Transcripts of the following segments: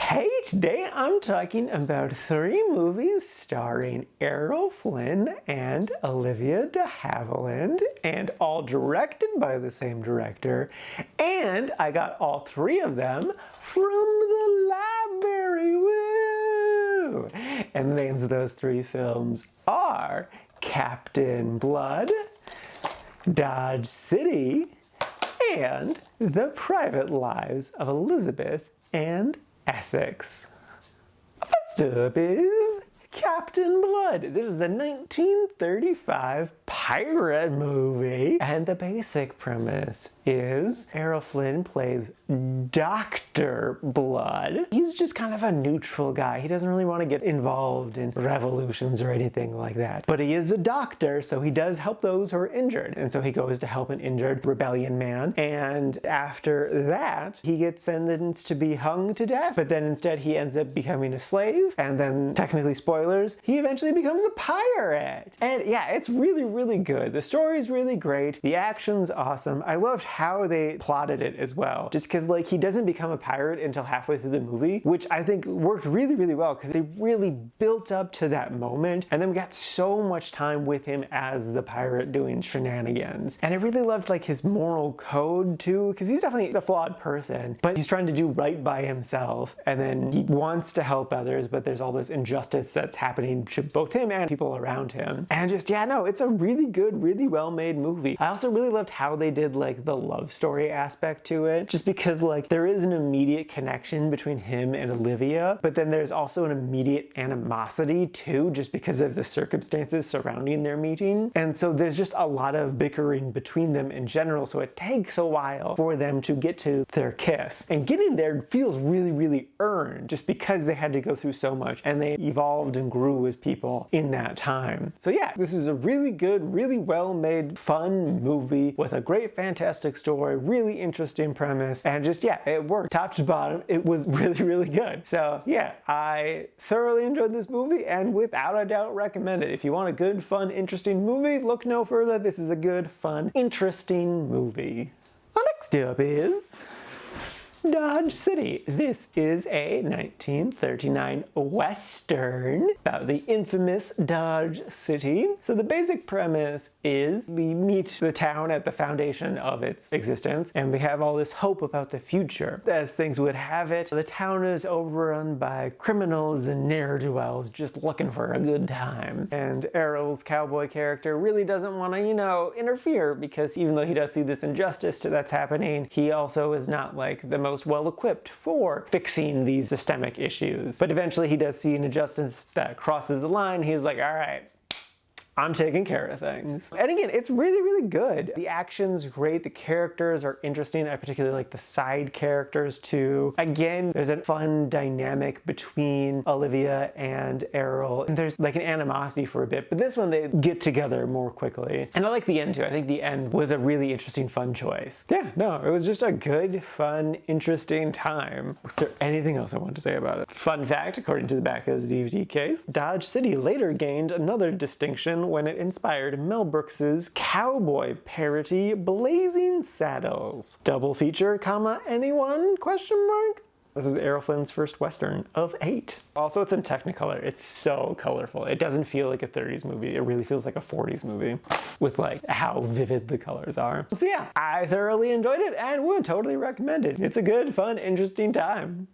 Hey, today I'm talking about 3 movies starring Errol Flynn and Olivia de Havilland, and all directed by the same director, and I got all 3 of them from the library, woo! And the names of those 3 films are Captain Blood, Dodge City, and The Private Lives of Elizabeth and Essex. First up is Captain Blood. This is a 1935 pirate movie, and the basic premise is Errol Flynn plays Dr. Blood. He's just kind of a neutral guy. He doesn't really want to get involved in revolutions or anything like that. But he is a doctor, so he does help those who are injured. And so he goes to help an injured rebellion man, and after that, he gets sentenced to be hung to death. But then instead he ends up becoming a slave, and then, technically spoilers, he eventually becomes a pirate. And yeah, it's really, really good. The story's really great. The action's awesome. I loved how they plotted it as well. Just because, like, he doesn't become a pirate until halfway through the movie, which I think worked really, really well because they really built up to that moment. And then we got so much time with him as the pirate doing shenanigans. And I really loved, like, his moral code too, because he's definitely a flawed person, but he's trying to do right by himself. And then he wants to help others, but there's all this injustice that's happening to both him and people around him. And just, yeah, no, it's a really good, really well-made movie. I also really loved how they did, like, the love story aspect to it, just because, like, there is an immediate connection between him and Olivia, but then there's also an immediate animosity too, just because of the circumstances surrounding their meeting. And so there's just a lot of bickering between them in general, so it takes a while for them to get to their kiss. And getting there feels really, really earned, just because they had to go through so much, and they evolved and grew as people in that time. So yeah, this is a really good, really well-made, fun movie with a great, fantastic story, really interesting premise, and just, yeah, it worked. Top to bottom, it was really, really good. So yeah, I thoroughly enjoyed this movie, and without a doubt recommend it. If you want a good, fun, interesting movie, look no further. This is a good, fun, interesting movie. Next up is Dodge City. This is a 1939 Western about the infamous Dodge City. So the basic premise is we meet the town at the foundation of its existence, and we have all this hope about the future. As things would have it, the town is overrun by criminals and ne'er-do-wells just looking for a good time. And Errol's cowboy character really doesn't want to, interfere, because even though he does see this injustice that's happening, he also is not, like, the most well-equipped for fixing these systemic issues. But eventually he does see an injustice that crosses the line. He's like, all right, I'm taking care of things. And again, it's really, really good. The action's great. The characters are interesting. I particularly like the side characters too. Again, there's a fun dynamic between Olivia and Errol. And there's like an animosity for a bit, but this one they get together more quickly. And I like the end too. I think the end was a really interesting, fun choice. Yeah, no, it was just a good, fun, interesting time. Was there anything else I want to say about it? Fun fact, according to the back of the DVD case, Dodge City later gained another distinction when it inspired Mel Brooks's cowboy parody Blazing Saddles. Double feature, anyone, question mark? This is Errol Flynn's first Western of 8. Also, it's in Technicolor. It's so colorful. It doesn't feel like a 30s movie. It really feels like a 40s movie with, like, how vivid the colors are. So yeah, I thoroughly enjoyed it and would totally recommend it. It's a good, fun, interesting time.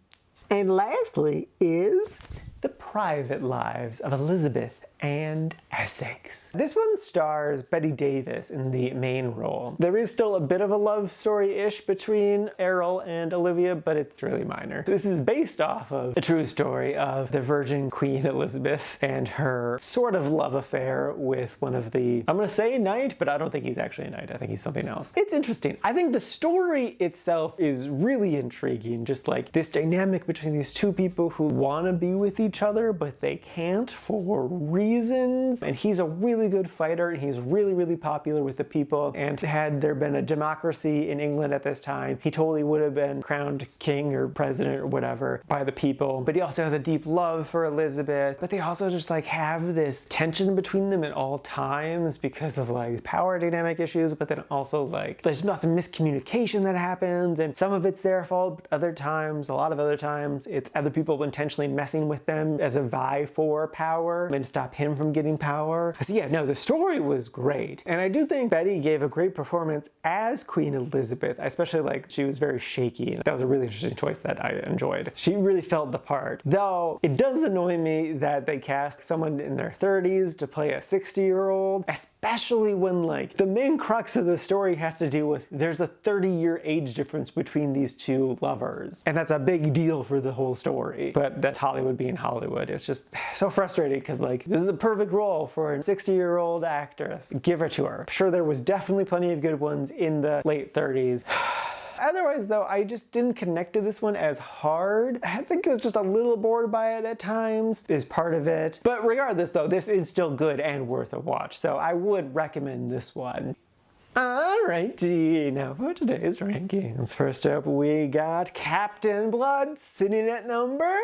And lastly is The Private Lives of Elizabeth and Essex. This one stars Bette Davis in the main role. There is still a bit of a love story-ish between Errol and Olivia, but it's really minor. This is based off of a true story of the Virgin Queen Elizabeth and her sort of love affair with one of the, I'm gonna say knight, but I don't think he's actually a knight. I think he's something else. It's interesting. I think the story itself is really intriguing. Just like this dynamic between these two people who want to be with each other, but they can't for reasons. movies, and he's a really good fighter, and he's really, really popular with the people, and had there been a democracy in England at this time, he totally would have been crowned king or president or whatever by the people. But he also has a deep love for Elizabeth, but they also just like have this tension between them at all times because of like power dynamic issues, but then also like there's lots of miscommunication that happens, and some of it's their fault, but other times, a lot of other times, it's other people intentionally messing with them as a vie for power and stop him from getting power. So yeah, no, the story was great. And I do think Betty gave a great performance as Queen Elizabeth. I especially like she was very shaky. That was a really interesting choice that I enjoyed. She really felt the part. Though it does annoy me that they cast someone in their 30s to play a 60-year-old, especially when like the main crux of the story has to do with there's a 30-year age difference between these two lovers. And that's a big deal for the whole story. But that's Hollywood being Hollywood. It's just so frustrating because like this is a perfect role for a 60-year-old actress. Give it to her. I'm sure there was definitely plenty of good ones in the late 30s. Otherwise though, I just didn't connect to this one as hard. I think I was just a little bored by it at times, is part of it. But regardless though, this is still good and worth a watch, so I would recommend this one. Alrighty, now for today's rankings. First up, we got Captain Blood sitting at number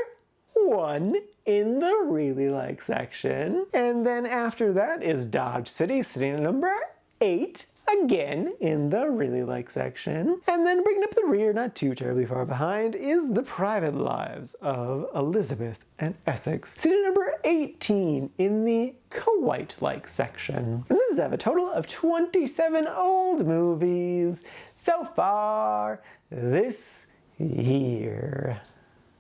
1 in the really like section. And then after that is Dodge City sitting at number 8. Again in the really like section. And then bringing up the rear, not too terribly far behind, is The Private Lives of Elizabeth and Essex, sitting number 18 in the quite like section. And this is have a total of 27 old movies so far this year.